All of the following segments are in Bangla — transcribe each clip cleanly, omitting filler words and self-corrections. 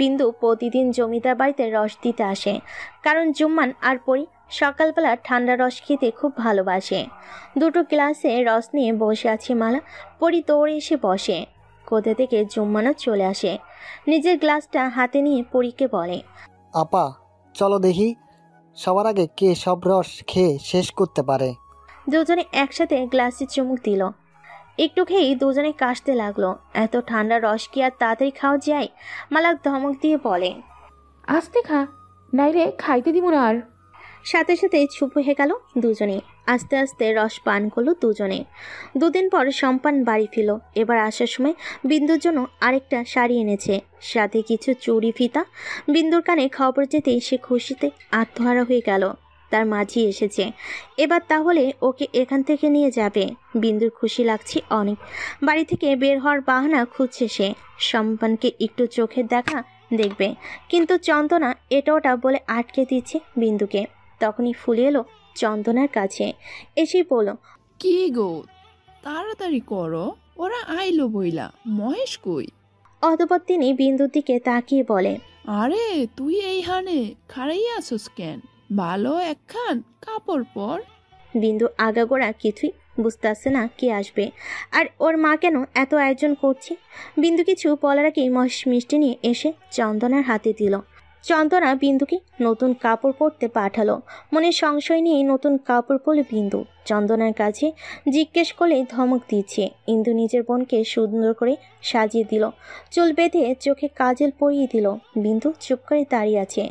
বিন্দু প্রতিদিন জমিদার বাড়িতে রস দিতে আসে, কারণ জুম্মান আর পরি সকালবেলা ঠান্ডা রস খেতে খুব ভালোবাসে। দুটো গ্লাসে রস নিয়ে বসে আছে মালা। পরি দৌড়ে এসে বসে। কোথা থেকে জুম্মানও চলে আসে, নিজের গ্লাসটা হাতে নিয়ে পরীকে বলে, আপা চলো দেখি সবার আগে কে সব রস খেয়ে শেষ করতে পারে। দুজনে একসাথে গ্লাসে চুমুক দিল। একটু খেয়েই দুজনে কাশতে লাগলো। এত ঠান্ডা রস কি আর তাড়াতাড়ি খাওয়া যায়? মালাক ধমক দিয়ে বলে, আস্তে খা, নাইলে খাইতে দিব না। আর সাথে সাথে চুপ হয়ে গেল দুজনে। আস্তে আস্তে রস পান করলো দুজনে। দুদিন পর সম্পান বাড়ি ফিরল। এবার আসার সময় বিন্দুর জন্য আরেকটা শাড়ি এনেছে, সাথে কিছু চুড়ি ফিতা। বিন্দুর কানে খবর যেতেই সে খুশিতে আত্মহারা হয়ে গেল। তার মাঝি এসেছে, এবার তাহলে ওকে এখান থেকে নিয়ে যাবে। বিন্দুর খুশি লাগছে অনেক। বাড়ি থেকে বের হওয়ার বাহানা খুঁজছে সে। সম্পানকে একটু চোখের দেখা দেখবে, কিন্তু চন্দনা এটা ওটা বলে আটকে দিচ্ছে বিন্দুকে। তখনই ফুলে এলো চন্দনার কাছে, এসেই বলল, কি গো, তাড়াতাড়ি করো, ওরা আইলো বইলা। মহেশ কই? অতঃপর তিনি বিন্দুর দিকে তাকিয়ে বলে, আরে তুই এইখানে খাড়াইয়া আছোস কেন? ভালো একখান কাপড় পর। বিন্দু আগাগোড়া কিছুই বুঝতে আসছে না কে আসবে আর ওর মা কেন এত আয়োজন করছে। বিন্দু কিছু বলার আগেই মহেশ মিষ্টি নিয়ে এসে চন্দনার হাতে দিল। চন্দনা বিন্দুকে নতুন কাপড় পরতে পাঠালো। মনে সংশয় নিয়ে নতুন কাপড় পরল বিন্দু। চন্দনার কাছে জিজ্ঞেস করলে ধমক দিচ্ছে। ইন্দু নিজের বোনকে সুন্দর করে সাজিয়ে দিল, চুল বেঁধে চোখে কাজল পরিয়ে দিল। বিন্দু চুপ করে দাঁড়িয়ে আছে।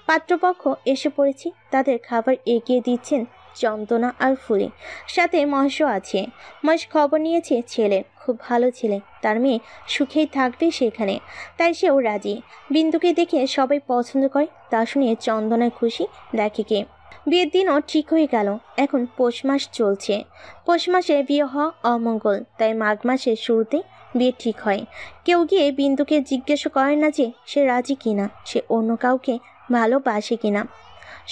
পাত্রপক্ষ এসে পড়েছে, তাদের খাবার এগিয়ে দিচ্ছেন চন্দনা আর ফুলে, সাথে মহেশও আছে। মহেশ খবর নিয়েছে ছেলের, খুব ভালো ছেলে, তার মেয়ে সুখেই থাকবে সেখানে, তাই সেও রাজি। বিন্দুকে দেখে সবাই পছন্দ করে, তা শুনে চন্দনার খুশি দেখে কে। বিয়ের দিনও ঠিক হয়ে গেল। এখন পৌষ মাস চলছে। পৌষ মাসে বিয়ে হওয়া অমঙ্গল, তাই মাঘ মাসের শুরুতে বিয়ে ঠিক হয়। কেউ গিয়ে বিন্দুকে জিজ্ঞেস করে না যে সে রাজি কিনা, সে অন্য কাউকে ভালোবাসে কিনা।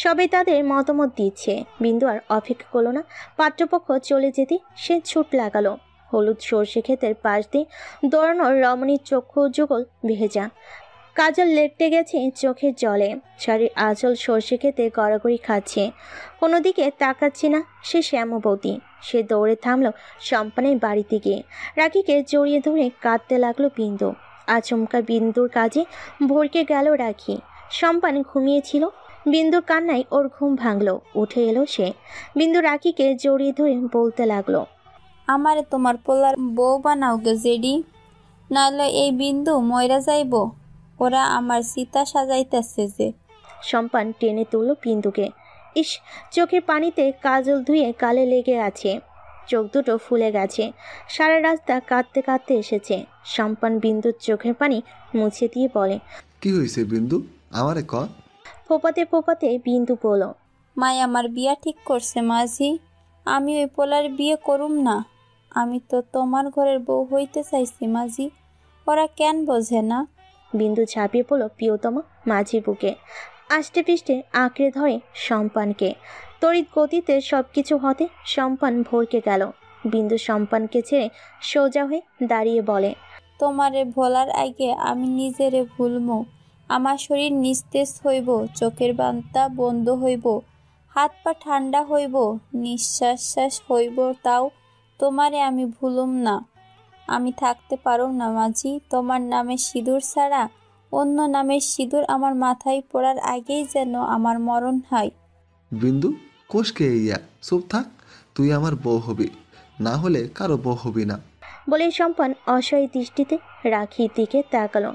সবাই তাদের মতামত দিচ্ছে। বিন্দু আর অপেক্ষা করলো না, পাত্রপক্ষ চলে যেতে সে ছুট লাগালো। হলুদ সর্ষে ক্ষেতের পাশ দিয়ে দৌড়ানোর রমণীর চক্ষু যুগল ভেজা, কাজল লেপটে গেছে চোখের জলে। শাড়ির আঁচল সর্ষে খেতে গড়াগড়ি খাচ্ছে, কোনো দিকে তাকাচ্ছে না সে শ্যামবতী। সে দৌড়ে থামলো সম্পানের বাড়িতে গিয়ে। রাখিকে জড়িয়ে ধরে কাঁদতে লাগলো বিন্দু। আচমকা বিন্দুর কাজে ভরকে গেল রাখি। সম্পান ঘুমিয়েছিল, বিন্দুর কান্নায় ওর ঘুম ভাঙলো। উঠে এলো সে। বিন্দু রাখিকে জড়িয়ে ধরে বলতে লাগলো, আমারে তোমার পোলার বউ বানাও গে জেডি, নাহলে এই বিন্দু ময়রা যাইব। ওরা আমার সীতা সাজাইতেছে যে। সম্পান টেনে তুলল বিন্দুকে। ইস, চোখের পানিতে কাজল ধুয়ে গালে লেগে আছে, চোখ দুটো ফুলে গেছে। সারা রাস্তা কাঁদতে কাঁদতে এসেছে। সম্পান বিন্দুর চোখের পানি মুছে দিয়ে বলে, কি হয়েছে বিন্দু, আমারে ক। ফোপাতে ফোপাতে বিন্দু বলল, মাই আমার বিয়া ঠিক করছে মাঝি, আমি ওই পোলার বিয়ে করুম না। আমি তো তোমার ঘরের বউ হইতে চাইছি মাঝি, ওরা কেন বোঝে না? বিন্দু ঝাঁপিয়ে পড়ল প্রিয়তম মাঝির বুকে, আষ্টে পৃষ্ঠে আঁকড়ে ধরে সম্পানকে। তড়িৎ গতিতে সব কিছু হতে সম্পান ভরকে গেল। বিন্দু সম্পানকে ছেড়ে সোজা হয়ে দাঁড়িয়ে বলে, তোমারে ভোলার আগে আমি নিজেরে ভুলমু। আমার শরীর নিস্তেজ হইব, চোখের বান্তা বন্ধ হইব, হাত পা ঠান্ডা হইব, নিঃশ্বাস হইব, তাও তোমারে আমি ভুলুম না। আমি থাকতে পারো না মাঝি, তোমার নামে সিঁদুর ছাড়া অন্য নামের সিঁদুর আমার মাথায় পড়ার আগেই যেন আমার মরণ হয়। বিন্দু কোষকে ইয়া, চুপ থাক, তুই আমার বউ হবি, না হলে কারো বউ হবি না। বলে সম্পান অসহায় দৃষ্টিতে রাখির দিকে তাকালো।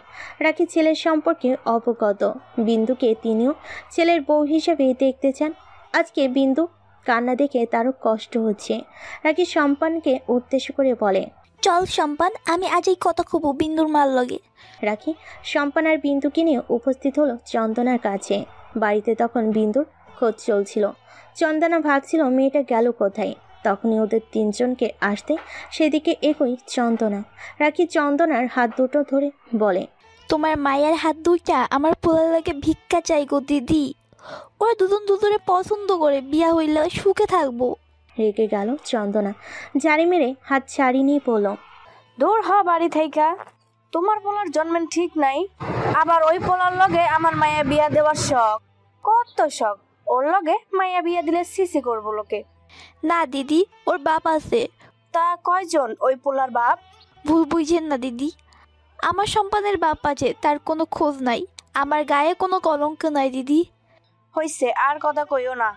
রাখি ছেলের সম্পর্কে অবগত। বিন্দুকে তিনিও ছেলের বউ হিসেবে দেখতে চান। আজকে বিন্দু কান্না দেখে তারও কষ্ট হচ্ছে। রাখি সম্পানকে উদ্দেশ্য করে বলে, চল সম্পান, আমি আজই কথা খুব বিন্দুর মার লগে। রাখি সম্পান আর বিন্দুকে নিয়ে উপস্থিত হলো চন্দনার কাছে। বাড়িতে তখন বিন্দুর খোঁজ চলছিল। চন্দনা ভাবছিল মেয়েটা গেল কোথায়। তখনই ওদের তিনজনকে আসতে সেদিকে এগোই চন্দনা। রাখি চন্দনার হাত দুটো ধরে বলে, তোমার মায়ের হাত দুইটা আমার পোলার লাগে ভিক্ষা চাই গো দিদি। ওরা দুজন দুজনে পছন্দ করে, বিয়া হইলে সুখে থাকবো। রেগে গেল চন্দনা, জারি মেরে হাত ছাড়ি নিয়ে পড়ল। দূর হ বাড়ি থাইকা, তোমার পোলার জন্মের ঠিক নাই, আবার ওই পোলার লগে আমার মায়া বিয়া দেওয়ার শখ, কত শখ। ওর লগে মায়া বিয়া দিলে সিসি করবো লোকে। না দিদি, ওর বাপ আছে। তা কয়জন ওই পোলার বাপ? ভুল বুঝেন না দিদি, আমার সম্পানের বাপ আছে, তার কোনো খোঁজ নাই। আমার গায়ে কোনো কলঙ্ক নাই দিদি। হইছে, আর কথা কইও না,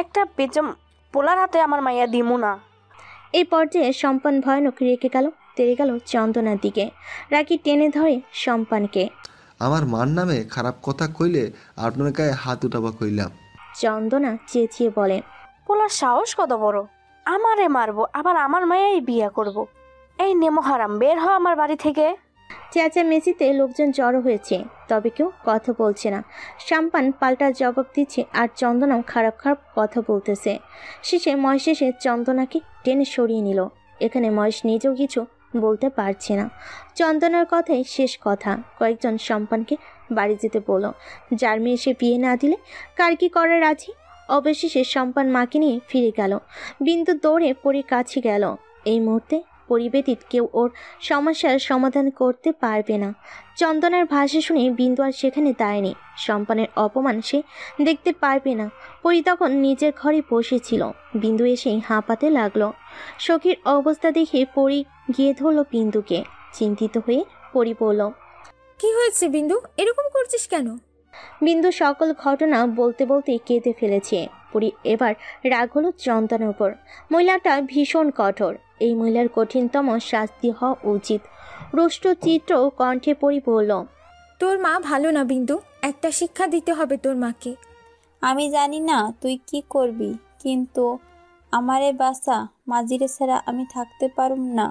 একটা বেচম পোলার হাতে আমার মাইয়া দিমু না। এই পর্যায়ে সম্পান ভয়ানক রেগে গেল, তেড়ে গেল চন্দনার দিকে। রাগি টেনে ধরে সম্পানকে। আমার মার নামে খারাপ কথা কইলে আপনার গায়ে হাত উঠাবা কইলাম। চন্দনা চেঁচিয়ে বলে, পোলার সাহস কত বড়, আমারে মারবো, আবার আমার মায়াই বিয়া করব। এই নেমো হারাম, বের হ আমার বাড়ি থেকে। চেঁচামেচিতে লোকজন জড়ো হয়েছে, তবে কেউ কথা বলছে না। সম্পান পাল্টা জবাব দিচ্ছে, আর চন্দনাও খারাপ খারাপ কথা বলতেছে। শেষে মহেশ এসে চন্দনাকে টেনে সরিয়ে নিল। এখানে মহেশ নিজেও কিছু বলতে পারছে না। চন্দনার কথাই শেষ কথা। কয়েকজন সম্পানকে বাড়ি যেতে বলল। যার মেয়ে সে বিয়ে না দিলে কার কি করার আছে। অবশেষে সম্পান মাকে নিয়ে ফিরে গেল। বিন্দু দৌড়ে পরীর কাছে গেল। এই মুহূর্তে পরিবেদিত কেউ ওর সমস্যার সমাধান করতে পারবে না। চন্দনার ভাষা শুনে বিন্দু আর সেখানে দাঁড়ায়নি। সম্পানের অপমান সে দেখতে পারবে না। পরি তখন নিজের ঘরে বসেছিল। বিন্দু এসেই হাঁপাতে লাগলো। সখীর অবস্থা দেখে পরি গিয়ে ধরল বিন্দুকে। চিন্তিত হয়ে পরি বলল, কি হয়েছে বিন্দু, এরকম করছিস কেন? বিন্দু সকল ঘটনা বলতে বলতে কেঁদে ফেলেছে। পরি এবার রাগ হলো চন্দনার উপর। মহিলাটা ভীষণ কঠোর। এই মহিলার কঠিনতম শাস্তি হওয়া উচিত। রুষ্ট চিত্র কণ্ঠে পরি বলল, তোর মা ভালো না বিন্দু, একটা শিক্ষা দিতে হবে তোর মাকে। আমি জানি না তুই কি করবি, কিন্তু আমারে বাসা, মাঝিরে ছাড়া আমি থাকতে পারুম না।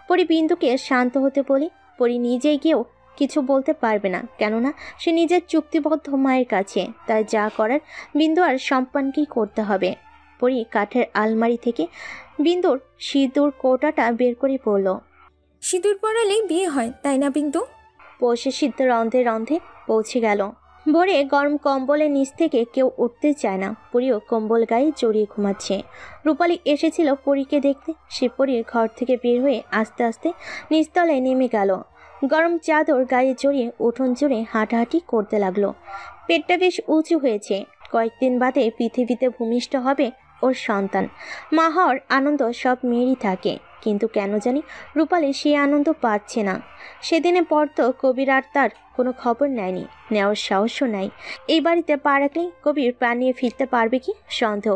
পরি বিন্দুকে শান্ত হতে বলি। পরি নিজেই গিয়েও কিছু বলতে পারবে না, কেননা সে নিজের চুক্তিবদ্ধ মায়ের কাছে। তাই যা করার বিন্দু আর সম্পানকেই করতে হবে। পরি কাঠের আলমারি থেকে বিন্দুর সিঁদুর কৌটাটা বের করে পড়ল। সিঁদুর পরালেই বিয়ে হয়, তাই না বিন্দু? পৌষে সিদ্ধ রন্ধে রন্ধে পৌঁছে গেল। ভোরে গরম কম্বলের নিচ থেকে কেউ উঠতে চায় না। পরিও কম্বল গায়ে জড়িয়ে ঘুমাচ্ছে। রূপালী এসেছিল পরীকে দেখতে। সে পরীর ঘর থেকে বের হয়ে আস্তে আস্তে নিচতলায় নেমে গেল। গরম চাদর গায়ে জড়িয়ে উঠোন জুড়ে হাঁটাহাঁটি করতে লাগলো। পেটটা বেশ উঁচু হয়েছে। কয়েকদিন বাদে পৃথিবীতে ভূমিষ্ঠ হবে ওর সন্তান। মা হওয়ার আনন্দ সব মেয়েরই থাকে, কিন্তু কেন জানি রূপালী সে আনন্দ পাচ্ছে না। সেদিনের পর তো কবির আর তার কোনো খবর নেয়নি, নেওয়ার সাহসও নাই। এই বাড়িতে পা রাখলেই কবির প্রাণ নিয়ে ফিরতে পারবে কি সন্দেহ।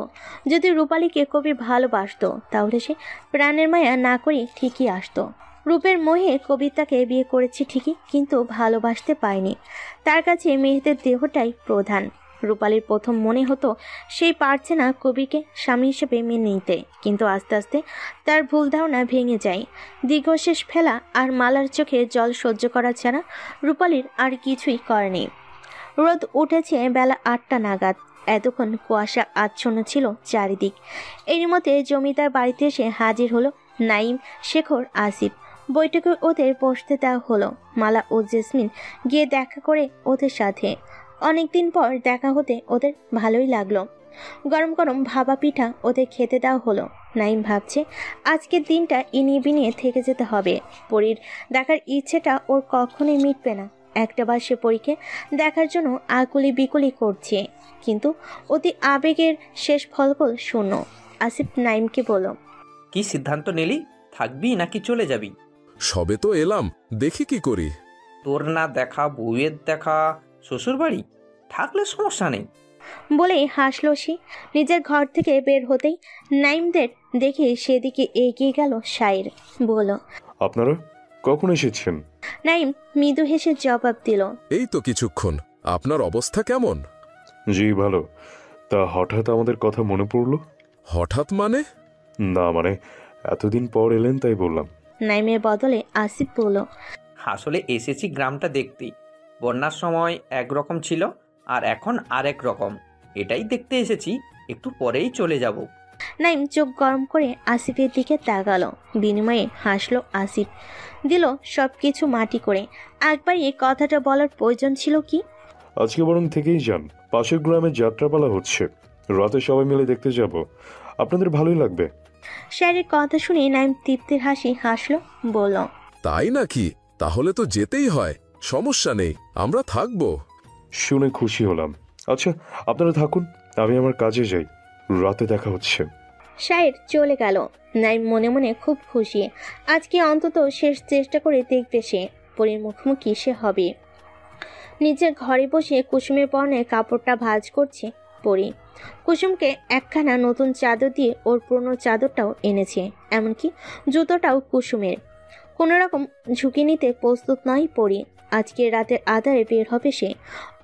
যদি রূপালীকে কবির ভালোবাসতো, তাহলে সে প্রাণের মায়া না করে ঠিকই আসতো। রূপের মোহে কবির তাকে বিয়ে করেছে ঠিকই, কিন্তু ভালোবাসতে পায়নি। তার কাছে মেয়েদের দেহটাই প্রধান। রূপালীর প্রথম মনে হতো সেই পারছে না কবিকে স্বামী হিসেবে মেনে নিতে, কিন্তু আস্তে আস্তে তার ভুল ধারণা ভেঙে যায়। দীর্ঘশ্বাস ফেলা আর মালার চোখে জল সহ্য করা ছাড়া রূপালীর আর কিছুই করেনি। রোদ উঠেছে বেলা 8টা নাগাদ। এতক্ষণ কুয়াশা আচ্ছন্ন ছিল চারিদিক। এর মধ্যে জমিদার বাড়িতে এসে হাজির হলো নাইম, শেখর, আসিফ। বৈঠকে ওদের বসতে দেওয়া হলো। মালা ও জেসমিন গিয়ে দেখা করে ওদের সাথে। অনেকদিন পর দেখা হতে ওদের ভালোই লাগলো। গরম গরম ভাপা পিঠা ওদের খেতে দেওয়া হলো। নাইম ভাবছে আজকের দিনটা ইনিয়ে বিনিয়ে থেকে যেতে হবে। পরীর দেখার ইচ্ছেটা ওর কখনোই মিটবে না। একটাবার সে পরীকে দেখার জন্য আকুলি বিকুলি করছে, কিন্তু অতি আবেগের শেষ ফলাফল শূন্য। আসিফ নাইমকে বলল, কি সিদ্ধান্ত নিলি? থাকবি নাকি চলে যাবি? সবে তো এলাম, দেখি কি করি। তোর না দেখা বউয়ের দেখা শ্বশুর বাড়ি, থাকলে সমস্যা নেই বলেই হাসলো সে। নিজের ঘর থেকে বের হতেই নাইমদের দেখে সেদিকে এগিয়ে গেল শাইর। বলল, আপনারা কখন এসেছেন? নাইম মৃদু হেসে জবাব দিল, এই তো কিছুক্ষণ। আপনার অবস্থা কেমন? জি ভালো। তা হঠাৎ আমাদের কথা মনে পড়লো? হঠাৎ মানে? না মানে এতদিন পর এলেন তাই বললাম। নাইমের বদলে আসিফ বলল, আসলে এসেছি গ্রামটা দেখতে। বন্যার সময় একরকম ছিল, আর এখন আরেক রকম। এটাই দেখতে এসেছি, একটু পরেই চলে যাব। নাইম চোখ গরম করে আসিফের দিকে তাকালো। বিনিময়ে হাসলো আসিফ, দিল সব কিছু মাটি করে। একবার এই কথাটা বলার প্রয়োজন ছিল কি? আজকে বরং থেকেই যান, পাশের গ্রামে যাত্রাপালা হচ্ছে, রাতে সবাই মিলে দেখতে যাব। আপনাদের ভালোই লাগবে। শায়ের কথা শুনে নাইম তৃপ্তির হাসি হাসলো, বলল, তাই নাকি? তাহলে তো যেতেই হয়, সমস্যা নেই, আমরা থাকবো। শুনে খুশি হলাম। আচ্ছা, আপনারা থাকুন, আমি আমার কাজে যাই, রাতে দেখা হচ্ছে। শায়ের চলে গেল। নাইম মনে মনে খুব খুশি, আজকে অন্তত শেষ চেষ্টা করে দেখবে সে পরীর মুখোমুখি সে হবে। নিজের ঘরে বসে কুসুমের পরনে কাপড়টা ভাঁজ করছে পরী। কুসুমকে একখানা নতুন চাদর দিয়ে ওর পুরনো চাদরটাও এনেছে, এমনকি জুতোটাও কুসুমের। কোনো রকম ঝুঁকি নিতে প্রস্তুত নয় পরী। আজকে রাতের আধারে বের হবে সে।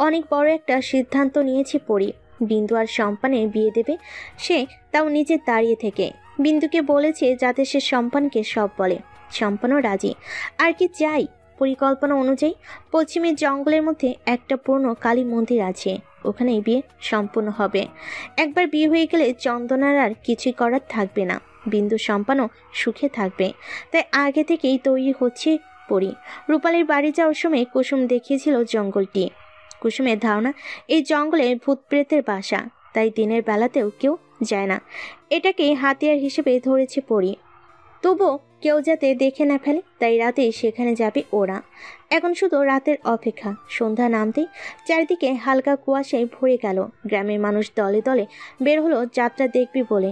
অনেক বড় একটা সিদ্ধান্ত নিয়েছে পরী। বিন্দু আর সম্পানের বিয়ে দেবে সে, তাও নিজে দাঁড়িয়ে থেকে। বিন্দুকে বলেছে যাতে সে সম্পানকে সব বলে। সম্পানও রাজি। আর কি চাই? পরিকল্পনা অনুযায়ী পশ্চিমের জঙ্গলের মধ্যে একটা পুরনো কালী মন্দির আছে, ওখানেই বিয়ে সম্পূর্ণ হবে। একবার বিয়ে হয়ে গেলে চন্দনার আর কিছুই করার থাকবে না। বিন্দু সম্পানও সুখে থাকবে, তাই আগে থেকেই তৈরি হচ্ছে পরী। রূপালীর বাড়ি যাওয়ার সময় কুসুম দেখিয়েছিল জঙ্গলটি। কুসুমের ধারণা এই জঙ্গলে ভূত প্রেতের বাসা, তাই দিনের বেলাতেও কেউ যায় না। এটাকেই হাতিয়ার হিসেবে ধরেছে পরী। তবুও কেউ যাতে দেখে না ফেলে, তাই রাতে সেখানে যাবে ওরা। এখন শুধু রাতের অপেক্ষা। সন্ধ্যা নামতেই চারিদিকে হালকা কুয়াশায় ভরে গেল। গ্রামের মানুষ দলে দলে বের হলো যাত্রা দেখবে বলে।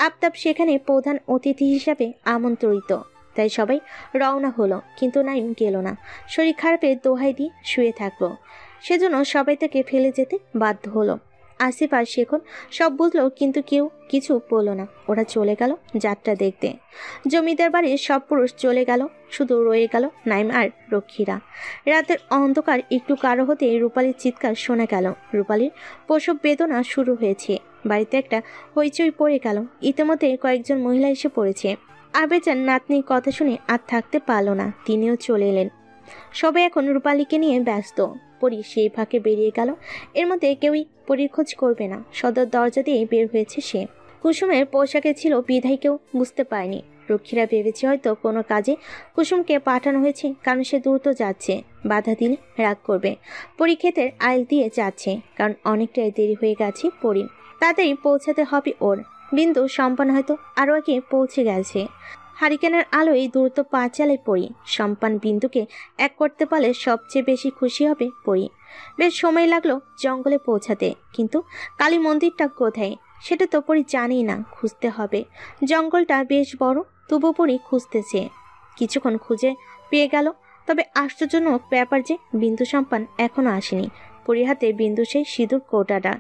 আফতাব সেখানে প্রধান অতিথি হিসাবে আমন্ত্রিত, তাই সবাই রওনা হলো। কিন্তু নাইম গেল না। শরীর খারাপের দোহাই দিয়ে শুয়ে থাকলো, সেজন্য সবাই তাকে ফেলে যেতে বাধ্য হলো। আসিফ আর শেখন সব বুঝলো, কিন্তু কেউ কিছু বলল না। ওরা চলে গেল যাত্রা দেখতে। জমিদার বাড়ির সব পুরুষ চলে গেল, শুধু রয়ে গেল নাইম আর রক্ষীরা। রাতের অন্ধকার একটু কারো হতে রূপালীর চিৎকার শোনা গেল। রূপালীর প্রসব বেদনা শুরু হয়েছে। বাড়িতে একটা হইচই পড়ে গেল। ইতিমধ্যে কয়েকজন মহিলা এসে পড়েছে। আবেচার নাতনির কথা শুনে আর থাকতে পারল না, তিনিও চলে এলেন। সবাই এখন রূপালীকে নিয়ে ব্যস্ত। পরী সেই ফাঁকে বেরিয়ে গেল। এর মধ্যে কেউই পরীর খোঁজ করবে না। সদর দরজা দিয়ে বের হয়েছে সে। কুসুমের পোশাকে ছিল বিধায় কেউ বুঝতে পারেনি। রক্ষীরা ভেবেছে হয়তো কোনো কাজে কুসুমকে পাঠানো হয়েছে, কারণ সে দ্রুত যাচ্ছে। বাধা দিলে রাগ করবে। পরী ক্ষেতের আইল দিয়ে যাচ্ছে, কারণ অনেকটাই দেরি হয়ে গেছে পরী। তাড়াতাড়ি পৌঁছাতে হবে ওর। বিন্দু সম্পান হয়তো আরও আগে পৌঁছে গেছে। হারিকেনের আলোয় দ্রুত পা চালায় পরী। সম্পান বিন্দুকে এক করতে পারলে সবচেয়ে বেশি খুশি হবে পরী। বেশ সময় লাগলো জঙ্গলে পৌঁছাতে, কিন্তু কালী মন্দিরটা কোথায় সেটা তো পরী জানেই না। খুঁজতে হবে। জঙ্গলটা বেশ বড়, তবু পরী খুঁজতেছে। কিছুক্ষণ খুঁজে পেয়ে গেল। তবে আশ্চর্যজনক ব্যাপার যে বিন্দু সম্পান এখনো আসেনি। পরীর হাতে বিন্দু সেই সিঁদুর কৌটাটা,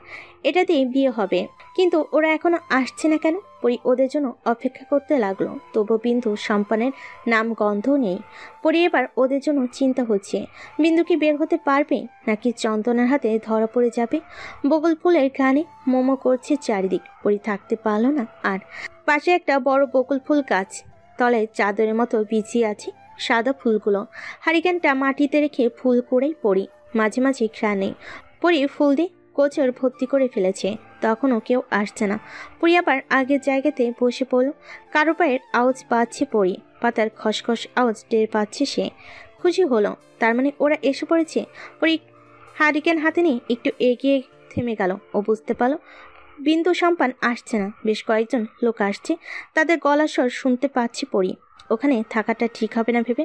এটা দিয়ে বিয়ে হবে, কিন্তু ওরা এখনো আসছে না কেন? পরী ওদের জন্য অপেক্ষা করতে লাগলো। তবু বিন্দু সম্পানের নাম গন্ধ নেই। পরী এবার ওদের জন্য চিন্তা হচ্ছে, বিন্দু কি বের হতে পারবে, নাকি চন্দনার হাতে ধরা পড়ে যাবে? বগল ফুলের গানে মোমো করছে চারিদিক। পরী থাকতে পারলো না আর। পাশে একটা বড় বকুল ফুল গাছ, তলায় চাদরের মতো বিছিয়ে আছে সাদা ফুলগুলো। হারিকেনটা মাটিতে রেখে ফুল করেই পরী। মাঝে মাঝে ঘ্রাণ নেই। পরী ফুল দিয়ে কোচর ভর্তি করে ফেলেছে, তখনও কেউ আসছে না। পরী আবার আগের জায়গাতে বসে পড়ল। কারো পায়ের আওয়াজ পাচ্ছে পরী। পাতার খসখস আওয়াজ টের পাচ্ছে সে। খুশি হলো, তার মানে ওরা এসে পড়েছে। পরী হারিকেন হাতে নিয়ে একটু এগিয়ে থেমে গেল। ও বুঝতে পারল বিন্দু সম্পান আসছে না। বেশ কয়েকজন লোক আসছে, তাদের গলার স্বর শুনতে পাচ্ছে পরী। ওখানে থাকাটা ঠিক হবে না ভেবে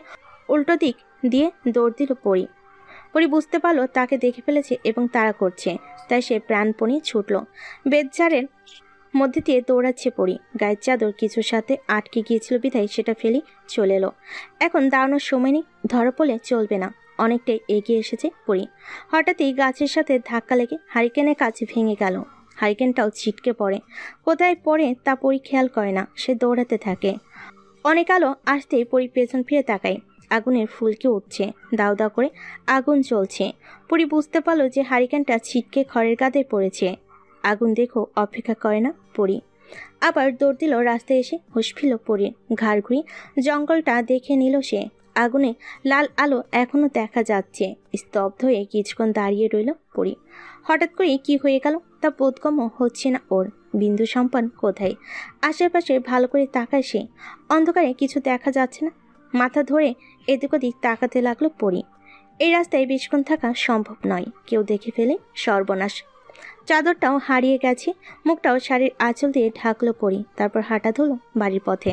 উল্টো দিক দিয়ে দৌড় দিল পরী। পরী বুঝতে পারলো তাকে দেখে ফেলেছে এবং তাড়া করছে, তাই সে প্রাণপণে ছুটল। বেদঝাড়ের মধ্যে দিয়ে দৌড়াচ্ছে পরী। গায়ের চাদর কিছুর সাথে আটকে গিয়েছিল বিধায় সেটা ফেলি চলে এলো। এখন দাঁড়ানোর সময় নেই, ধরা পড়লে চলবে না। অনেকটাই এগিয়ে এসেছে পরী। হঠাৎই গাছের সাথে ধাক্কা লেগে হারিকেনের কাছে ভেঙে গেল। হারিকেনটাও ছিটকে পড়ে। কোথায় পড়ে তা পরী খেয়াল করে না। সে দৌড়াতে থাকে। অনেক আলো আসতেই পরী পেছন ফিরে তাকায়। আগুনের ফুলকি উঠছে, দাও দাও করে আগুন জ্বলছে। পরী বুঝতে পারলো যে হারিকেনটা ছিটকে খড়ের গাদে পড়েছে। আগুন দেখো অপেক্ষা করে না পরী। আবার দৌড় দিল। রাস্তায় এসে হুঁশ ফিরল পরী। ঘাড় ঘুরিয়ে জঙ্গলটা দেখে নিল সে। আগুনে লাল আলো এখনো দেখা যাচ্ছে। স্তব্ধ হয়ে কিছুক্ষণ দাঁড়িয়ে রইল পরী। হঠাৎ করে কি হয়ে গেল তা বোধগম্য হচ্ছে না ওর। বিন্দু সম্পান কোথায়? আশেপাশে ভালো করে তাকায় সে। অন্ধকারে কিছু দেখা যাচ্ছে না। মাথা ধরে এদিক ওদিক তাকাতে লাগলো পরী। এই রাস্তায় বেশিক্ষণ থাকা সম্ভব নয়, কেউ দেখে ফেলে সর্বনাশ। চাদরটাও হারিয়ে গেছে, মুখটাও শাড়ির আঁচল দিয়ে ঢাকলো পরি। তারপর হাঁটা ধরলো বাড়ির পথে।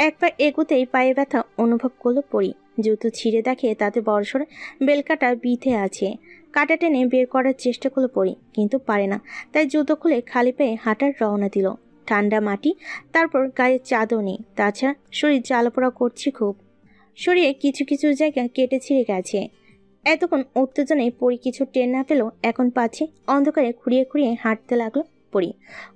এক পা এগোতেই পায়ে ব্যথা অনুভব করলো পরি। জুতো ছিঁড়ে দেখে তাতে বড়সড় বেলকাটা বিঁধে আছে। কাটা টেনে বের করার চেষ্টা করলো পরি, কিন্তু পারে না। তাই জুতো খুলে খালি পায়ে হাঁটার রওনা দিল। ঠান্ডা মাটি, তারপর গায়ে চাদর নেই, তাছাড়া শরীর জ্বালাপোড়া করছে খুব। শরীরে কিছু কিছু জায়গা কেটে ছিঁড়ে গেছে। এতক্ষণ উত্তেজনায় পরি কিছু টের না পেলেও এখন পাচ্ছে। অন্ধকারে খুঁড়িয়ে খুঁড়িয়ে হাঁটতে লাগলো পরি।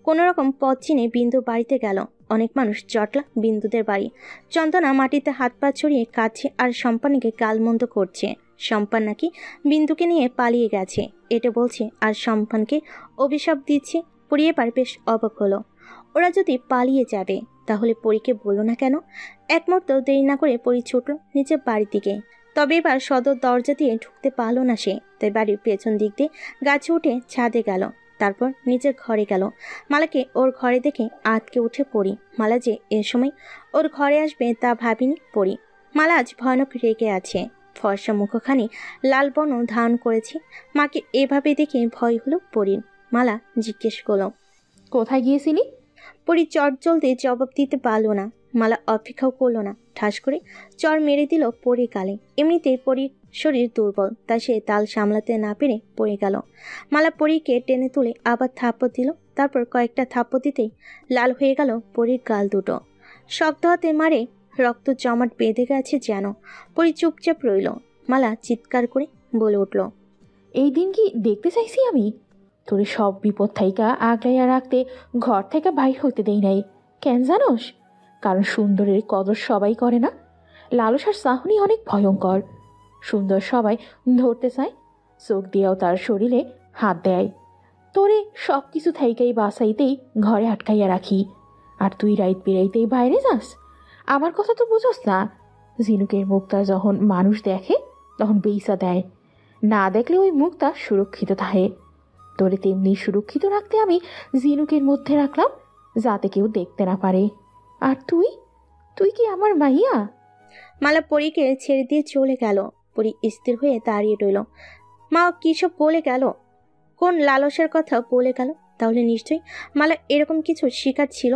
কোনো রকম পথ চিনে বিন্দুর বাড়িতে গেল। অনেক মানুষ জটলা বিন্দুদের বাড়ি। চন্দনা মাটিতে হাত পা ছড়িয়ে কাঁদছে আর সম্পানকে গালমন্দ করছে। সম্পান নাকি বিন্দুকে নিয়ে পালিয়ে গেছে এটা বলছে, আর সম্পানকে অভিশাপ দিচ্ছে। পরি এবার বেশ অবাক হলো। ওরা যদি পালিয়ে যাবে তাহলে পরীকে বললো না কেন? এক মুহূর্ত দেরি না করে পরি ছুটল নিজের বাড়ির দিকে। তবে এবার সদর দরজা দিয়ে ঢুকতে পারলো না সে, তাই বাড়ির পেছন দিক দিয়ে গাছে উঠে ছাদে গেল। তারপর নিজের ঘরে গেল। মালাকে ওর ঘরে দেখে আতকে উঠে পড়ি। মালা যে এ সময় ওর ঘরে আসবে তা ভাবিনি পড়ি। মালা আজ ভয়ানক রেগে আছে। ফর্সা মুখখানি লাল বর্ণ ধারণ করেছে। মাকে এভাবে দেখে ভয় হলো পরির। মালা জিজ্ঞেস করল, কোথায় গিয়েছিলি? পরি চট জলদি জবাব দিতে পারলো না। মালা অপেক্ষাও করলো না, ঠাস করে চর মেরে দিল পরি গালে। এমনিতেই পরির শরীর দুর্বল, তাই সে তাল সামলাতে না পেরে পড়ে গেল। মালা পরীকে টেনে তুলে আবার থাপ্পড় দিল। তারপর কয়েকটা থাপ্পড় দিতেই লাল হয়ে গেল পরীর গাল দুটো। শক্ত হাতে মারে রক্ত জমাট বেঁধে গেছে যেন। পরি চুপচাপ রইল। মালা চিৎকার করে বলে উঠল, এই দিন কি দেখতে চাইছি আমি? তোরে সব বিপদ থাইকা আগলাইয়া রাখতে ঘর থেকে বাইর হতে দেই নাই। কেন জানোস? কারণ সুন্দরের কদর সবাই করে না। লালসার চাহনি অনেক ভয়ঙ্কর। সুন্দর সবাই ধরতে চায়, চোখ দিয়েও তার শরীরে হাত দেয়। তোরে সব কিছু থাইকাই বাসাইতেই ঘরে আটকাইয়া রাখি, আর তুই রাইত বেড়াইতেই বাইরে যাস। আমার কথা তো বুঝোস না। ঝিনুকের মুখটা যখন মানুষ দেখে তখন বেইসা দেয়, না দেখলে ওই মুখটা সুরক্ষিত থাকে। তোরে তেমনি সুরক্ষিত রাখতে আমি ঝিনুকের মধ্যে রাখলাম, যাতে কেউ দেখতে না পারে। আর তুই তুই কি আমার মাইয়া? মালা পরীকে ছেড়ে দিয়ে চলে গেল। পরি স্থির হয়ে দাঁড়িয়ে রইল। মা কি সব বলে গেল? কোন লালসার কথা বলে গেল? তাহলে নিশ্চয়ই মালা এরকম কিছু শিকার ছিল।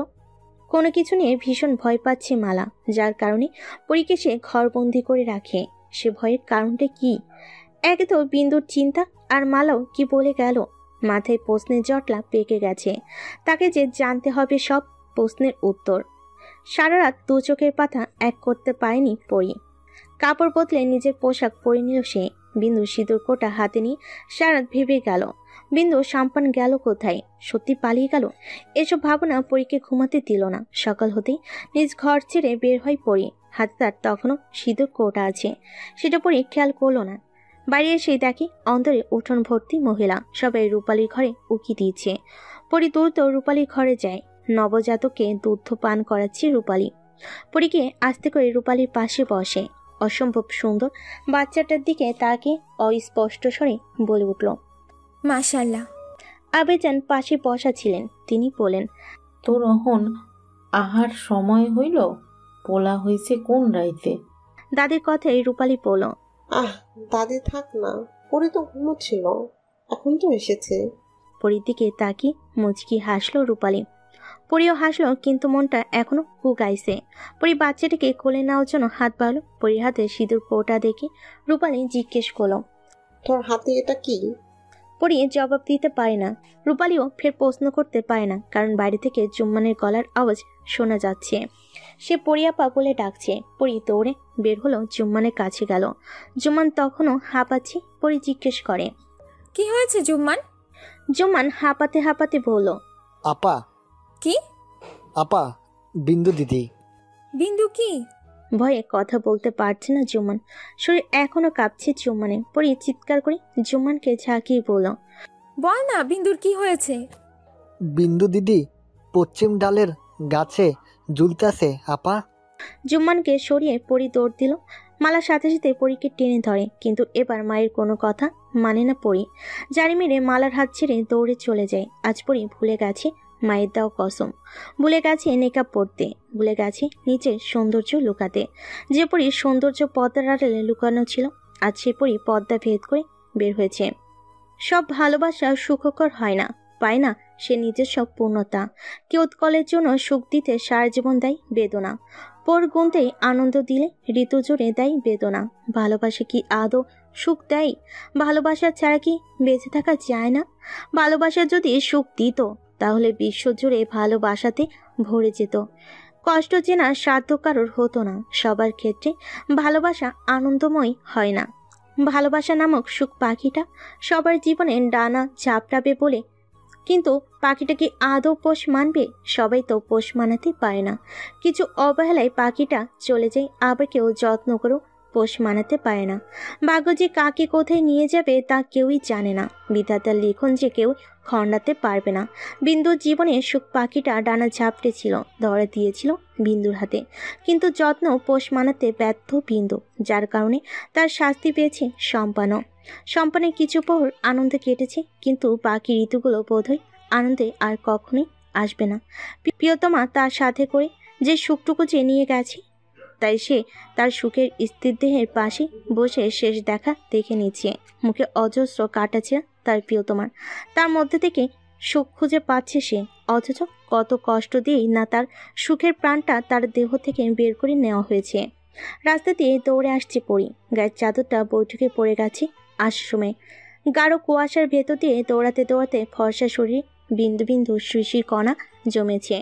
কোনো কিছু নিয়ে ভীষণ ভয় পাচ্ছে মালা, যার কারণে পরীকে সে ঘরবন্দি করে রাখে। সে ভয়ের কারণটা কি? একে তো বিন্দুর চিন্তা, আর মালাও কি বলে গেল। মাথায় প্রশ্নের জটলা পেকে গেছে। তাকে যে জানতে হবে সব প্রশ্নের উত্তর। সারা রাত দু চোখের পাতা এক করতে পারেনি পরি। কাপড় বদলে নিজের পোশাক পরে নিল সে। বিন্দু সিঁদুর কোটা হাতে নিয়ে সারা রাত ভেবে গেল, বিন্দু সম্পান গেল কোথায়? সত্যি পালিয়ে গেল? এসব ভাবনা পরীকে ঘুমাতে দিল না। সকাল হতেই নিজ ঘর ছেড়ে বের হয় পরি। হাতে তার তখনও সিঁদুর কোটা আছে, সেটা পরি খেয়াল করলো না। বাড়ি এসেই দেখি অন্তরে উঠোন ভর্তি মহিলা, সবাই রূপালীর ঘরে উকি দিয়েছে। পরি দ্রুত রূপালীর ঘরে যায়। নবজাতককে দুগ্ধ পান করাচ্ছে রূপালী। পরীকে আস্তে করে রূপালীর পাশে বসে। অসম্ভব সুন্দর বাচ্চাটার দিকে তাকে অস্পষ্ট স্বরে বলে উঠল, মাশাআল্লাহ। আবেজান পাশে বসা ছিলেন। তিনি বলেন, তোর অহন আহার সময় হইল? পোলা হইছে কোন রাইতে? দাদির কথায় রূপালী বলল, দাদি থাক না, পরে তো ঘুমোচ্ছিল, এখন তো এসেছে। পরীর দিকে তাকিয়ে মুচকি হাসলো রূপালী। পরিও হাসলো, কিন্তু মনটা এখনো হুগাইছে। পরি বাচ্চাটাকে কোলে নেওয়ার জন্য হাত বাড়ালো। পরির হাতে সিঁদুর কোটা দেখে রূপালী জিজ্ঞেস করলো, তোর হাতে এটা কি? পরি জবাব দিতে পারে না। রূপালীও ফের প্রশ্ন করতে পারে না, কারণ বাইরে থেকে জুম্মানের গলার আওয়াজ শোনা যাচ্ছে। সে পরিয়াপা বলে ডাকছে। পরি দৌড়ে বের হলো, জুম্মানের কাছে গেল। জুম্মান তখনও হাঁপাচ্ছে। পরি জিজ্ঞেস করে, কি হয়েছে জুম্মান? জুম্মান হাঁপাতে হাঁপাতে বলল, আপা। কি? আপা, বিন্দু দিদি। বিন্দু কি? ভয়ে কথা বলতে পারছে না জুম্মান। শরীর এখনো কাঁপছে জুম্মানের। পরি চিৎকার করে জুম্মানকে ঝাঁকিয়ে বলল, বল না বিন্দুর কি হয়েছে? বিন্দু দিদি পশ্চিম ডালের গাছে ঝুলতেছে আপা। জুম্মানকে সরিয়ে পরি দৌড় দিল। মালার সাথে সাথে পরীকে টেনে ধরে, কিন্তু এবার মায়ের কোনো কথা মানে না পরি। জারি মেরে মালার হাত ছেড়ে দৌড়ে চলে যায়। আজ পরি ভুলে গেছে মায়ের দেওয়া কসম, ভুলে গেছে নেকাব পড়তে, ভুলে গেছে নিচের সৌন্দর্য লুকাতে। যে পরি সৌন্দর্য পর্দার আড়ালে লুকানো ছিল, আজ সে পরি পর্দা ভেদ করে বের হয়েছে। সব ভালোবাসা সুখকর হয় না, পায় না সে নিজের সব পূর্ণতা। কেউ উৎকলের জন্য সুখ দিতে সারা জীবন দেয় বেদনা, পর গুনতেই আনন্দ দিলে ঋতু জুড়ে দেয় বেদনা। ভালোবাসা কি আদৌ সুখ দেয়? ভালোবাসা ছাড়া কি বেঁচে থাকা যায় না? ভালোবাসা যদি সুখ দিত তাহলে বিশ্বজুড়ে ভালোবাসাতে ভরে যেত। কষ্ট চেনা সাধ্য কারোর হতো না। সবার ক্ষেত্রে ভালোবাসা আনন্দময় হয় না। ভালোবাসা নামক সুখ পাখিটা সবার জীবনে ডানা ঝাপটাবে বলে, কিন্তু পাখিটা কি আদৌ পোষ মানবে? সবাই তো পোষ মানাতে পারে না। কিছু অবহেলায় পাখিটা চলে যায়, আবার কেউ যত্ন করেও পোষ মানাতে পারে না। ভাগ্য যে কাকে কোথায় নিয়ে যাবে তা কেউই জানে না। বিধাতার লিখন যে কেউ খণ্ডাতে পারবে না। বিন্দুর জীবনে সুখ পাখিটা ডানা ঝাপটে ছিল, ধরা দিয়েছিল বিন্দুর হাতে, কিন্তু যত্ন পোষ মানাতে ব্যর্থ বিন্দু, যার কারণে তার শাস্তি পেয়েছে সম্পানও। সম্পানের কিছু প্রহর আনন্দে কেটেছে, কিন্তু বাকি ঋতুগুলো বোধহয় আনন্দে আর কখনোই আসবে না। প্রিয়তমা তার সাথে করে যে সুখটুকু যে নিয়ে গেছে, তাই সে তার সুখের স্থির দেহের পাশে বসে শেষ দেখা দেখে নিচ্ছে। মুখে অজস্র কাটা ছিল তার প্রিয়তমার, তার মধ্যে থেকে সুখ খুঁজে পাচ্ছে সে, অথচ কত কষ্ট দিয়েই না তার সুখের প্রাণটা তার দেহ থেকে বের করে নেওয়া হয়েছে। রাস্তা দিয়ে দৌড়ে আসছে পরি, গায়ের চাদরটা বৈঠকে পড়ে গেছে আশ্রমে। গাঢ় কুয়াশার ভেতর দিয়ে দৌড়াতে দৌড়াতে ফর্সা শরীরে বিন্দু বিন্দু শিশির কণা জমেছে।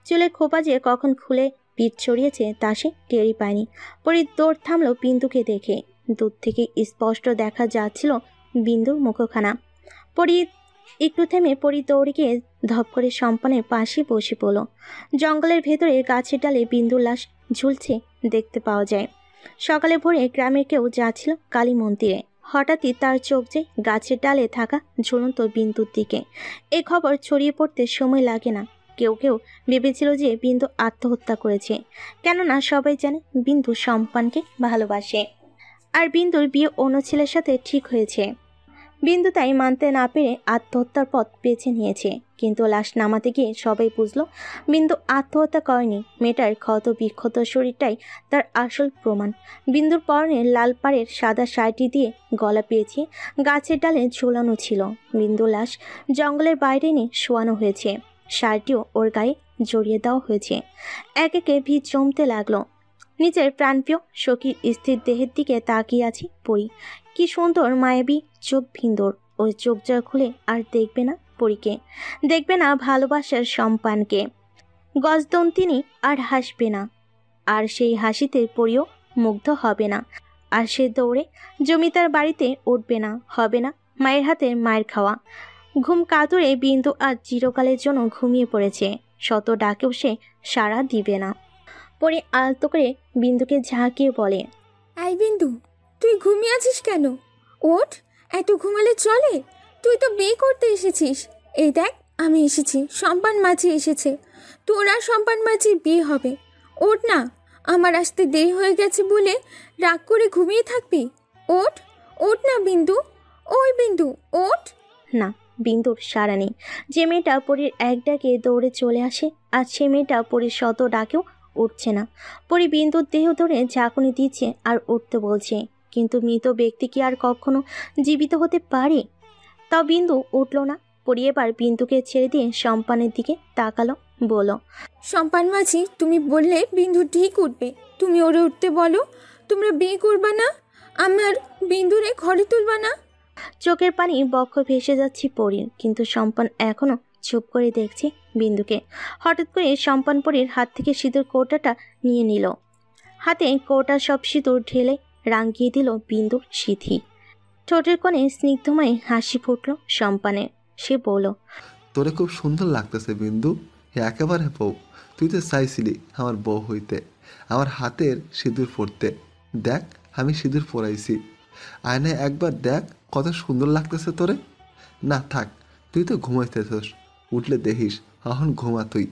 চুলের খোপা যে কখন খুলে পিঠ ছড়িয়েছে তা সে টেরই পায়নি। পরি দৌড় থামলো বিন্দুকে দেখে। দূর থেকে স্পষ্ট দেখা যাচ্ছিল বিন্দুর মুখখানা। পরি একটু থেমে পরি দৌড়ে গিয়ে ধপ করে সম্পানের পাশে বসে পড়ল। জঙ্গলের ভেতরে গাছের ডালে বিন্দুর লাশ ঝুলছে দেখতে পাওয়া যায়। সকালে ভোরে গ্রামের কেউ যাচ্ছিল কালী মন্দিরে, হঠাৎই তার চোখ যায় গাছের ডালে থাকা ঝুলন্ত বিন্দুর দিকে। এ খবর ছড়িয়ে পড়তে সময় লাগে না। কেউ কেউ ভেবেছিল যে বিন্দু আত্মহত্যা করেছে, কেননা সবাই জানে বিন্দু সম্পানকে ভালোবাসে, আর বিন্দুর বিয়ে অন্য ছেলের সাথে ঠিক হয়েছে। বিন্দু তাই মানতে না পেরে আত্মহত্যার পথ বেছে নিয়েছে। কিন্তু লাশ নামাতে গিয়ে সবাই বুঝলো বিন্দু আত্মহত্যা করেনি। মেয়েটার ক্ষত বিক্ষত শরীরটাই তার আসল প্রমাণ। বিন্দুর পরনে লাল পাড়ের সাদা শাড়িটি দিয়ে গলা পেঁচিয়ে গাছের ডালে ঝুলানো ছিল। বিন্দু লাশ জঙ্গলের বাইরে নিয়ে শোয়ানো হয়েছে, শাড়িটিও ওর গায়ে জড়িয়ে দেওয়া হয়েছে। এক একে ভিড় জমতে লাগলো। নিজের প্রাণপ্রিয় সখীর স্থির দেহের দিকে তাকিয়ে আছে পরি। কি সুন্দর মায়াবী চোখ বিন্দুর। ওই চোখ জয় খুলে আর দেখবে না পরীকে, দেখবে না ভালোবাসার সম্পানকে। গজদন্তিনী আর হাসবে না, আর সেই হাসিতে পরিও মুগ্ধ হবে না। আর সে দৌড়ে জমিদার বাড়িতে উঠবে না, হবে না মায়ের হাতে মায়ের খাওয়া। ঘুম কাতুরে বিন্দু আজ চিরকালের জন্য ঘুমিয়ে পড়েছে। শত ডাকেও সে সাড়া দিবে না। পরে আলতো করে বিন্দুকে ঝাঁকিয়ে বলে, এই বিন্দু, তুই ঘুমিয়ে আছিস কেন? ওঠ, এত ঘুমালে চলে? তুই তো বিয়ে করতে এসেছিস। এই দেখ, আমি এসেছি, সম্পান মাঝি এসেছে। তোর আর সম্পান মাঝির বিয়ে হবে। ওঠ না, আমার আসতে দেরি হয়ে গেছে বলে রাগ করে ঘুমিয়ে থাকবি? ওঠ, ওঠ না বিন্দু, ওই বিন্দু ওঠ। না, বিন্দুর সাড়া নেই। যে মেয়েটা পরীর এক ডাকে দৌড়ে চলে আসে, আর সে মেয়েটা পরীর শত ডাকেও উঠছে না। পরি বিন্দুর দেহ ধরে ঝাঁকুনি দিচ্ছে আর উঠতে বলছে, কিন্তু মৃত ব্যক্তি কি আর কখনো জীবিত হতে পারে? তাও বিন্দু উঠল না। পরি এবার বিন্দুকে ছেড়ে দিয়ে সম্পানের দিকে তাকালো, বলো, সম্পান মাঝি, তুমি বললে বিন্দু ঠিক উঠবে, তুমি ওরে উঠতে বলো। তোমরা বিয়ে করবা না? আমার বিন্দুরে ঘরে তুলবা না? চোখের পানি বক্ষ ভেসে যাচ্ছে পরীর, কিন্তু সম্পান এখনো চুপ করে দেখছে বিন্দুকে। হঠাৎ করে সম্পান পরীর হাত থেকে সিঁদুর কৌটাটা নিয়ে নিল। হাতে কৌটার সব সিঁদুর ঢেলে রাঙিয়ে দিল বিন্দুর সিঁথি। ঠোঁটের কোণে স্নিগ্ধময় হাসি ফুটল সম্পানের। সে বলল, তোরে খুব সুন্দর লাগতেছে বিন্দু, একেবারে বউ। তুই তো চাইছিলি আমার বউ হইতে, আমার হাতের সিঁদুর পরতে। দেখ, আমি সিঁদুর পরাইছি। আয়নায় একবার দেখ কত সুন্দর লাগতেছে তোরে। না থাক, তুই তো ঘুমাইতেছস, উঠলে দেখিস। এখন ঘুমা তুই।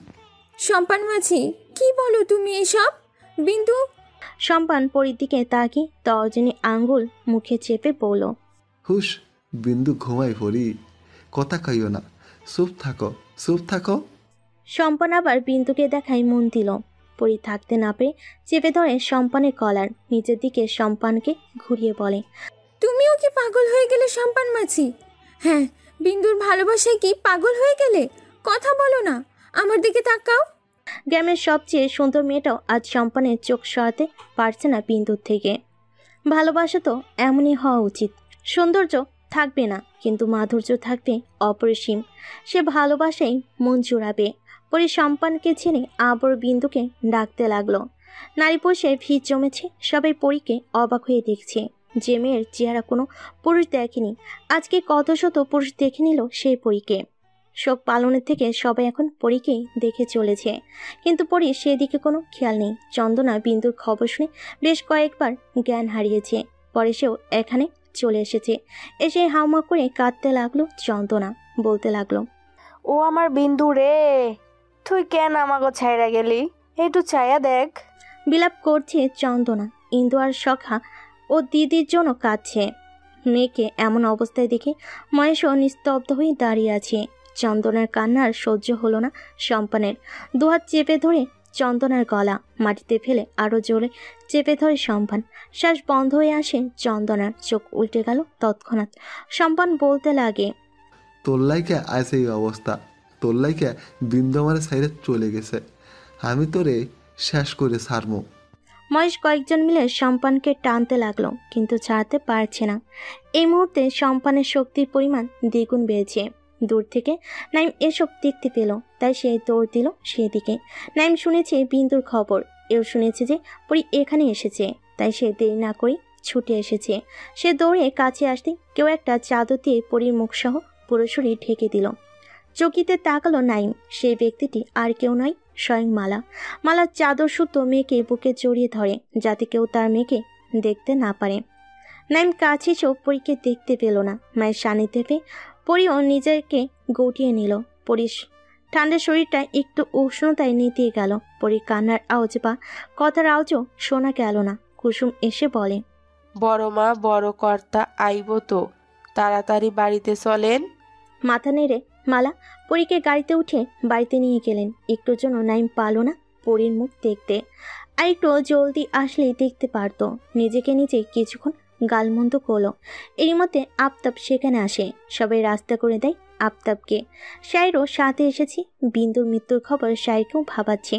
সম্পান মাঝি, কি বলো তুমি এসব? বিন্দু। সম্পান পরীর দিকে তাকিয়ে তর্জনী আঙ্গুল মুখে চেপে বলল, হুস, বিন্দু ঘুমাই পড়ি, কথা কইও না, চুপ থাকো, চুপ থাকো। সম্পান আবার বিন্দুকে দেখাই মন দিল। পরী থাকতে না পেরে চেপে ধরে সম্পানের কলার, নিচের দিকে সম্পানকে ঘুরিয়ে বলে, তুমিও কি পাগল হয়ে গেলে সম্পান মাঝি? হ্যাঁ, বিন্দুর ভালোবাসায় কি পাগল হয়ে গেলে? কথা বলো না, আমার দিকে তাকাও। গ্রামের সবচেয়ে সুন্দর মেয়েটাও আজ সম্পানের চোখ সরাতে পারছে না বিন্দুর থেকে। ভালোবাসা তো এমনই হওয়া উচিত। সৌন্দর্য থাকবে না, কিন্তু মাধুর্য থাকবে অপরিসীম। সে ভালোবাসাই মন জুড়াবে। পরে সম্পানকে ছেড়ে আবার বিন্দুকে ডাকতে লাগলো। নারী পুরুষে ভিড় জমেছে। সবাই পরীকে অবাক হয়ে দেখছে। যে মেয়ের চেহারা কোনো পুরুষ দেখেনি, আজকে কত শত পুরুষ দেখে নিল সেই পরীকে। শোক পালনের থেকে সবাই এখন পরীকেই দেখে চলেছে, কিন্তু পরী সেদিকে কোনো খেয়াল নেই। চন্দনা বিন্দুর খবর শুনে বেশ কয়েকবার জ্ঞান হারিয়েছে। পরে সেও এখানে চলে এসেছে। এসে হাউমা করে কাঁদতে লাগলো চন্দনা। বলতে লাগলো, ও আমার বিন্দু রে, তুই কেন আমাকে ছাইরা গেলি? একটু ছায়া দেখ। বিলাপ করছে চন্দনা। ইন্দু আর সখা ও দিদির জন্য কাঁদছে। মেয়েকে এমন অবস্থায় দেখে মহেশও নিস্তব্ধ হয়ে দাঁড়িয়ে আছে। চন্দনার কান্নার সহ্য হলো না সম্পানের। দুহাত চেপে ধরে চন্দনার গলা মাটিতে ফেলে আরো জোরে চেপে ধরে সম্পান। শ্বাস বন্ধ হয়ে আসে চন্দনার। চোখ উল্টে গেল তৎক্ষণাৎ। সম্পান বলতে লাগে, তোর লাইকে আছে এই অবস্থা, তোর লাইকে বিন্দু আমার সাইডে চলে গেছে, আমি তোরে শেষ করে ছাড়মো। মহেশ কয়েকজন মিলে সম্পানকে টানতে লাগলো, কিন্তু ছাড়তে পারছে না। এই মুহূর্তে সম্পানের শক্তির পরিমাণ দ্বিগুণ বেড়েছে। দূর থেকে নাইম এসব দেখতে পেল, তাই সে দৌড় দিল সেদিকে। নাইম শুনেছে বিন্দুর খবর, এও শুনেছে যে পরি এখানে এসেছে, তাই সে দেরি না করে ছুটে এসেছে। সে দৌড়ে কাছে আসতে কেউ একটা চাদর দিয়ে পরির মুখসহ পুরো শরীর ঢেকে দিল। চকিতে তাকালো নাইম। সেই ব্যক্তিটি আর কেউ নয়, স্বয়ং মালা। মালার চাদর সুতো মেয়েকে বুকে জড়িয়ে ধরে, যাতে কেউ তার মেয়েকে দেখতে না পারে। নাইম কাছে এসেও পরীকে দেখতে পেল না। মায়ের সান্নিধ্যে পরিও নিজেকে গটিয়ে নিল। পরির ঠান্ডা শরীরটা একটু উষ্ণতায় নিতে গেল। পরি কান্নার আওয়াজ বা কথার আওয়াজও শোনা গেল না। কুসুম এসে বলে, বড় মা, বড় কর্তা আইব তো, তাড়াতাড়ি বাড়িতে চলেন। মাথা নেড়ে মালা পরীকে গাড়িতে উঠে বাড়িতে নিয়ে গেলেন। একটুর জন্য নাইম পারল না পরীর মুখ দেখতে। আর একটু জলদি আসলেই দেখতে পারত। নিজেকে নিজে কিছুক্ষণ গালমন্দ করলো। এরই মধ্যে আফতাব সেখানে আসে। সবাই রাস্তা করে দেয় আফতাবকে। শাইরও সাথে এসেছে। বিন্দুর মৃত্যুর খবর শাইরকেও ভাবাচ্ছে।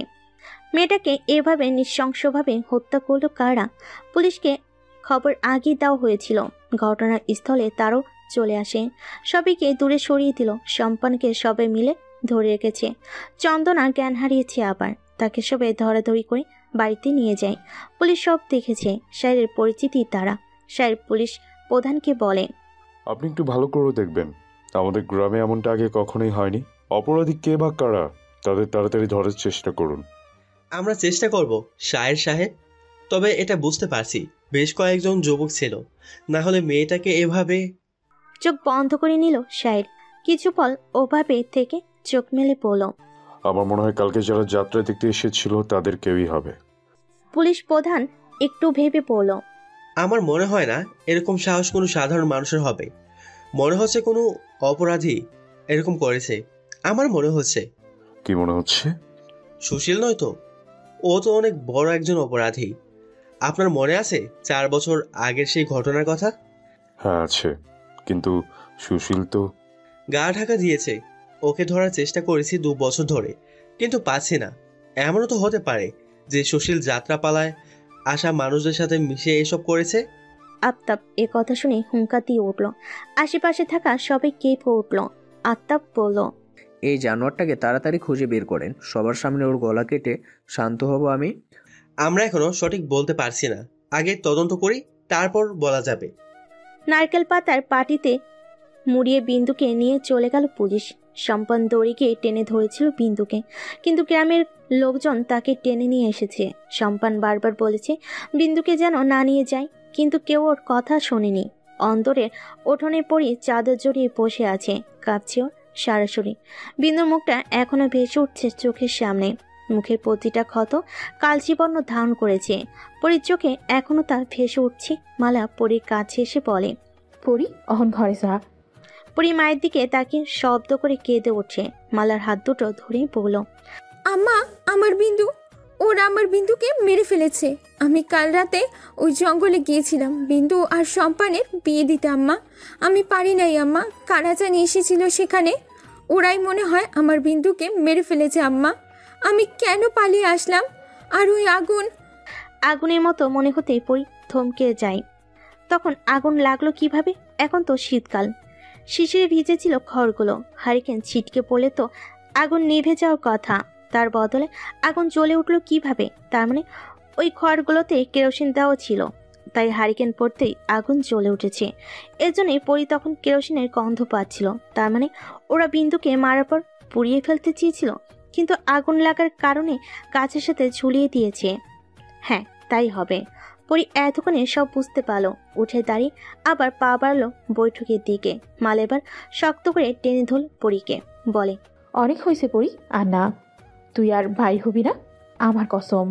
মেয়েটাকে এভাবে নৃশংসভাবে হত্যা করলো কারা? পুলিশকে খবর আগেই দেওয়া হয়েছিল। ঘটনার স্থলে তারও চলে আসে। সবাইকে দূরে সরিয়ে দিল। সম্পানকে সবাই মিলে ধরে রেখেছে। চন্দনা জ্ঞান হারিয়েছে আবার। তাকে সবাই ধরাধরি করে বাড়িতে নিয়ে যায়। পুলিশ সব দেখেছে। শাইরের পরিচিতি তারা। শাইর পুলিশ প্রধানকে বলে, আপনি একটু ভালো করে দেখবেন, আমাদের গ্রামে এমনটা আগে কখনোই হয়নি। অপরাধী কে বা কারা, তাদের তাড়াতাড়ি ধরার চেষ্টা করুন। আমরা চেষ্টা করব শায়ের সাহেব, তবে এটা বুঝতে পারছি বেশ কয়েকজন যুবক ছিল, না হলে মেয়েটাকে এভাবে। চোখ বন্ধ করে নিল শাইর। কিছু পল ওভাবে থেকে চোখ মেলে পড়ল, আমার মনে হয় কালকে যারা যাত্রা দেখতে এসেছিল তাদের কেউই হবে। পুলিশ প্রধান একটু ভেবে পড়ল, আমার মনে হয় না এরকম সাহস কোনো সাধারণ মানুষের হবে। মনে হচ্ছে কোনো অপরাধী এরকম করেছে। আমার মনে হচ্ছে। কি মনে হচ্ছে? সুশীল নয় তো? ও তো অনেক বড় একজন অপরাধী। আপনার মনে আছে 4 বছর আগের সেই ঘটনার কথা? হ্যাঁ আছে, কিন্তু সুশীল তো গা ঢাকা দিয়েছে। ওকে ধরার চেষ্টা করেছি 2 বছর ধরে, কিন্তু পাচ্ছি না। এমনও তো হতে পারে যে সুশীল যাত্রাপালায় আসা মানুষদের সাথে মিশে এসব করেছে। আফতাব এ কথা শুনে হুঙ্কার দিয়ে উঠল। আশেপাশে থাকা সবাই কেঁপে উঠল। আফতাব বলল, এই জানোয়ারটাকে তাড়াতাড়ি খুঁজে বের করেন, সবার সামনে ওর গলা কেটে শান্ত হব আমি। আমরা এখনো সঠিক বলতে পারছি না, আগে তদন্ত করি, তারপর বলা যাবে। নারকেল পাতার পাটিতে মুড়িয়ে বিন্দুকে নিয়ে চলে গেল পুলিশ। সম্পন দড়ি গিয়ে টেনে ধরেছিল বিন্দুকে, কিন্তু গ্রামের লোকজন তাকে টেনে নিয়ে এসেছে। সম্পান বারবার বলেছে বিন্দুকে যেন না নিয়ে যায়, কিন্তু কেউ ওর কথা শোনেনি। অন্দরের উঠোনে পড়ে চাদর জড়িয়ে বসে আছে, কাঁপছে ওর সারা শরীর। বিন্দুর মুখটা এখনো ভেসে উঠছে চোখের সামনে। মুখের প্রতিটা ক্ষত কালচি বর্ণ ধারণ করেছে। পরীর চোখে এখনো তা ভেসে উঠছে। মালা পরীর কাছে এসে বলে, পরি অহন ঘরে যা। পরি মায়ের দিকে তাকে শব্দ করে কেঁদে ওঠে। মালার হাত দুটো ধরেই বলল, আম্মা, আমার বিন্দু, ওরা আমার বিন্দুকে মেরে ফেলেছে। আমি কাল রাতে ওই জঙ্গলে গিয়েছিলাম বিন্দু আর সম্পানের বিয়ে দিতে আম্মা। আমি পারি নাই আম্মা, কারা জানি এসেছিল সেখানে। ওরাই মনে হয় আমার বিন্দুকে মেরে ফেলেছে আম্মা। আমি কেন পালিয়ে আসলাম? আর ওই আগুন। আগুনের মতো মনে হতেই পরি থমকে যায়। তখন আগুন লাগলো কিভাবে? এখন তো শীতকাল, শিশিরে ভিজেছিল খড়গুলো। হারিকেন ছিটকে পড়লে তো আগুন নিভে যাওয়ার কথা, তার বদলে আগুন জ্বলে উঠলো কিভাবে? তার মানে ওই খড়গুলোতে কেরোসিন দেওয়া ছিল, তাই হারিকেন পড়তেই আগুন জ্বলে উঠেছে। এজন্যই পরি তখন কেরোসিনের গন্ধ পাচ্ছিল। তার মানে ওরা বিন্দুকে মারার পর পুড়িয়ে ফেলতে চেয়েছিল, কিন্তু আগুন লাগার কারণে গাছের সাথে ঝুলিয়ে দিয়েছে। হ্যাঁ, তাই হবে। পরি এতক্ষণে সব বুঝতে পারলো। উঠে দাঁড়িয়ে আবার পা বাড়ালো বৈঠকের দিকে। মাল এবার শক্ত করে টেনে ধরল পরীকে, বলে, অনেক হয়েছে পরি, আর না, তুই আর ভাই হবি না, আমার কসম।